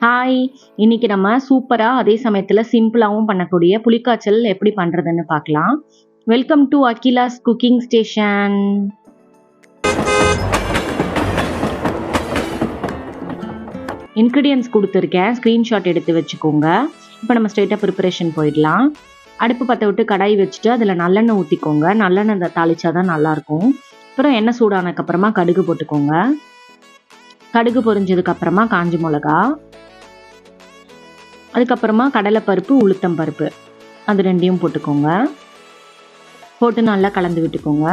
Hi! இன்னைக்கு நம்ம சூப்பரா அதே சமயத்துல சிம்பிளாவும் பண்ணக்கூடிய புளிக்காய்ச்சல் எப்படி பண்றதுன்னு பார்க்கலாம். Welcome to Akila's cooking station. Ingredients கொடுத்துருக்கேன். ஸ்க்ரீன்ஷாட் எடுத்து வச்சுக்கோங்க. இப்போ நம்ம ஸ்ட்ரெயிட்டாக ப்ரிப்பரேஷன் போயிடலாம். அடுப்பு பற்ற விட்டு கடாய் வச்சுட்டு அதில் நல்லெண்ணெய் ஊற்றிக்கோங்க. நல்லெண்ணெய் தாளிச்சா தான் நல்லாயிருக்கும். அப்புறம் எண்ணெய் சூடானதுக்கப்புறமா கடுகு போட்டுக்கோங்க. கடுகு பொரிஞ்சதுக்கப்புறமா காஞ்ச மிளகா, அதுக்கப்புறமா கடலைப்பருப்பு, உளுத்தம் பருப்பு அது ரெண்டையும் போட்டுக்கோங்க. போட்டு நல்லா கலந்து விட்டுக்கோங்க.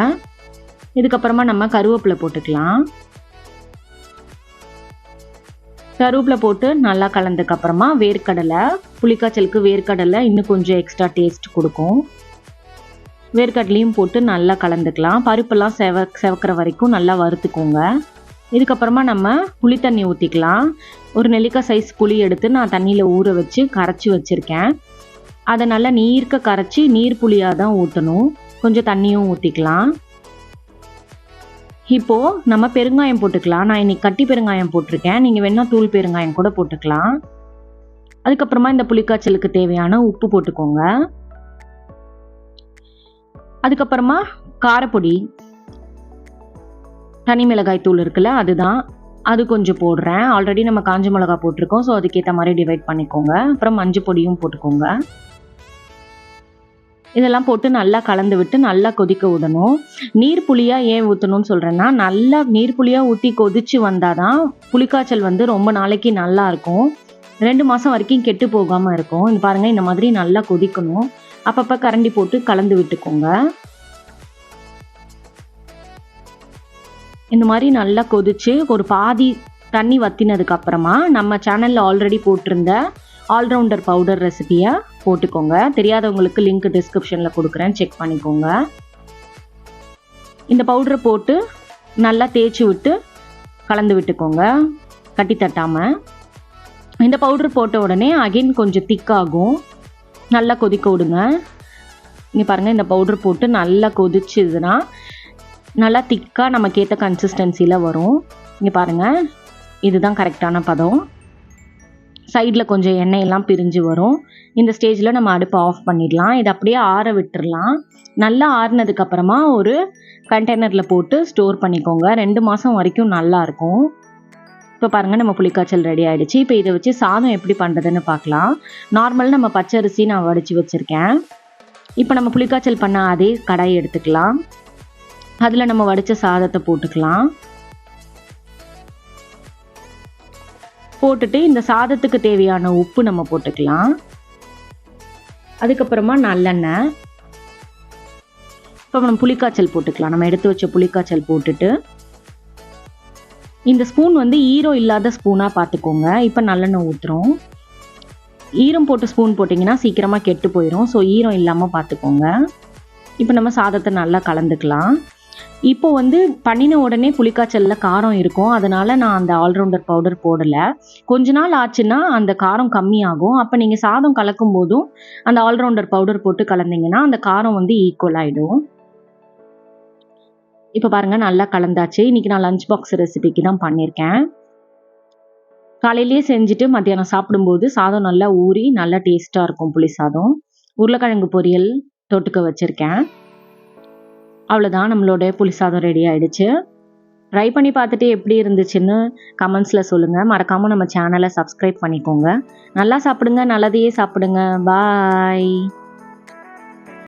இதுக்கப்புறமா நம்ம கருவேப்பிலை போட்டுக்கலாம். கருவேப்பிலை போட்டு நல்லா கலந்ததுக்கப்புறமா வேர்க்கடலை, புளிக்காய்ச்சலுக்கு வேர்க்கடலை இன்னும் கொஞ்சம் எக்ஸ்ட்ரா டேஸ்ட் கொடுக்கும். வேர்க்கடலையும் போட்டு நல்லா கலந்துக்கலாம். பருப்பெல்லாம் செவக்கிற வரைக்கும் நல்லா வறுத்துக்கோங்க. இதுக்கப்புறமா நம்ம புளி தண்ணி ஊற்றிக்கலாம். ஒரு நெல்லிக்காய் சைஸ் புளி எடுத்து நான் தண்ணியில் ஊற வச்சு கரைச்சி வச்சுருக்கேன். அதை நல்லா நீர்க்க கரைச்சி நீர் புளியாக தான் ஊற்றணும். கொஞ்சம் தண்ணியும் ஊற்றிக்கலாம். இப்போது நம்ம பெருங்காயம் போட்டுக்கலாம். நான் இன்னைக்கு கட்டி பெருங்காயம் போட்டிருக்கேன். நீங்கள் வேணால் தூள் பெருங்காயம் கூட போட்டுக்கலாம். அதுக்கப்புறமா இந்த புளிக்காய்ச்சலுக்கு தேவையான உப்பு போட்டுக்கோங்க. அதுக்கப்புறமா காரப்பொடி, தனி மிளகாய் தூள் இருக்குல்ல, அதுதான். அது கொஞ்சம் போடுறேன். ஆல்ரெடி நம்ம காஞ்ச மிளகா போட்டிருக்கோம். ஸோ அதுக்கேற்ற மாதிரி டிவைட் பண்ணிக்கோங்க. அப்புறம் மஞ்சள் பொடியும் போட்டுக்கோங்க. இதெல்லாம் போட்டு நல்லா கலந்து விட்டு நல்லா கொதிக்க விடணும். நீர் புளியாக ஏன் ஊற்றணும்னு சொல்கிறேன்னா, நல்லா நீர் புளியாக ஊற்றி கொதிச்சு வந்தால் தான் புளிக்காய்ச்சல் ரொம்ப நாளைக்கு நல்லா இருக்கும். 2 மாதம் வரைக்கும் கெட்டு போகாமல் இருக்கும். இது பாருங்கள், இந்த மாதிரி நல்லா கொதிக்கணும். அப்பப்போ கரண்டி போட்டு கலந்து விட்டுக்கோங்க. இந்த மாதிரி நல்லா கொதிச்சு ஒரு பாதி தண்ணி வற்றினதுக்கு அப்புறமா நம்ம சேனலில் ஆல்ரெடி போட்டிருந்த ஆல்ரவுண்டர் பவுடர் ரெசிபியை போட்டுக்கோங்க. தெரியாதவங்களுக்கு லிங்க் டிஸ்கிரிப்ஷனில் கொடுக்குறேன், செக் பண்ணிக்கோங்க. இந்த பவுடரை போட்டு நல்லா தேய்ச்சி விட்டு கலந்து விட்டுக்கோங்க, கட்டி தட்டாமல். இந்த பவுடர் போட்ட உடனே அகைன் கொஞ்சம் திக்காகும். நல்லா கொதிக்க விடுங்க. இங்கே பாருங்கள், இந்த பவுடர் போட்டு நல்லா கொதிச்சுதுன்னா நல்லா திக்காக நமக்கு ஏற்ற கன்சிஸ்டன்சியில் வரும். இங்கே பாருங்கள், இதுதான் கரெக்டான பதம். சைடில் கொஞ்சம் எண்ணெயெல்லாம் பிரிஞ்சு வரும். இந்த ஸ்டேஜில் நம்ம அடுப்பை ஆஃப் பண்ணிடலாம். இதை அப்படியே ஆற விட்டுடலாம். நல்லா ஆறுனதுக்கப்புறமா ஒரு கண்டெய்னரில் போட்டு ஸ்டோர் பண்ணிக்கோங்க. 2 மாதம் வரைக்கும் நல்லாயிருக்கும். இப்போ பாருங்கள், நம்ம புளிக்காய்ச்சல் ரெடி ஆகிடுச்சு. இப்போ இதை வச்சு சாதம் எப்படி பண்ணுறதுன்னு பார்க்கலாம். நார்மல் நம்ம பச்சரிசி நான் வடித்து வச்சுருக்கேன். இப்போ நம்ம புளிக்காய்ச்சல் பண்ண அதே கடாய் எடுத்துக்கலாம். அதில் நம்ம வடித்த சாதத்தை போட்டுக்கலாம். போட்டுட்டு இந்த சாதத்துக்கு தேவையான உப்பு நம்ம போட்டுக்கலாம். அதுக்கப்புறமா நல்லெண்ணெய். இப்போ நம்ம புளிக்காய்ச்சல் போட்டுக்கலாம். நம்ம எடுத்து வச்ச புளிக்காய்ச்சல் போட்டுட்டு இந்த ஸ்பூன் ஈரம் இல்லாத ஸ்பூனாக பார்த்துக்கோங்க. இப்போ நல்லெண்ணெய் ஊற்றுறோம். ஈரம் போட்டு ஸ்பூன் போட்டிங்கன்னா சீக்கிரமாக கெட்டு போயிடும். ஸோ ஈரம் இல்லாமல் பார்த்துக்கோங்க. இப்போ நம்ம சாதத்தை நல்லா கலந்துக்கலாம். இப்போ பண்ணின உடனே புளிக்காய்ச்சலில் காரம் இருக்கும். அதனால் நான் அந்த ஆல்ரவுண்டர் பவுடர் போடலை. கொஞ்ச நாள் ஆச்சுன்னா அந்த காரம் கம்மியாகும். அப்போ நீங்கள் சாதம் கலக்கும் போதும் அந்த ஆல்ரவுண்டர் பவுடர் போட்டு கலந்தீங்கன்னா அந்த காரம் ஈக்குவல் ஆகிடும். இப்போ பாருங்கள், நல்லா கலந்தாச்சு. இன்றைக்கி நான் லஞ்ச் பாக்ஸ் ரெசிபிக்கு தான் பண்ணியிருக்கேன். காலையிலேயே செஞ்சுட்டு மத்தியானம் சாப்பிடும்போது சாதம் நல்லா ஊறி நல்லா டேஸ்ட்டாக இருக்கும். புளி சாதம், உருளைக்கிழங்கு பொரியல் தொட்டுக்க வச்சுருக்கேன். அவ்வளோதான், நம்மளோட புளி சாதம் ரெடி ஆகிடுச்சு. ட்ரை பண்ணி பார்த்துட்டு எப்படி இருந்துச்சுன்னு கமெண்ட்ஸில் சொல்லுங்கள். மறக்காமல் நம்ம சேனலை சப்ஸ்கிரைப் பண்ணிக்கோங்க. நல்லா சாப்பிடுங்க, நல்லதையே சாப்பிடுங்க. பாய்.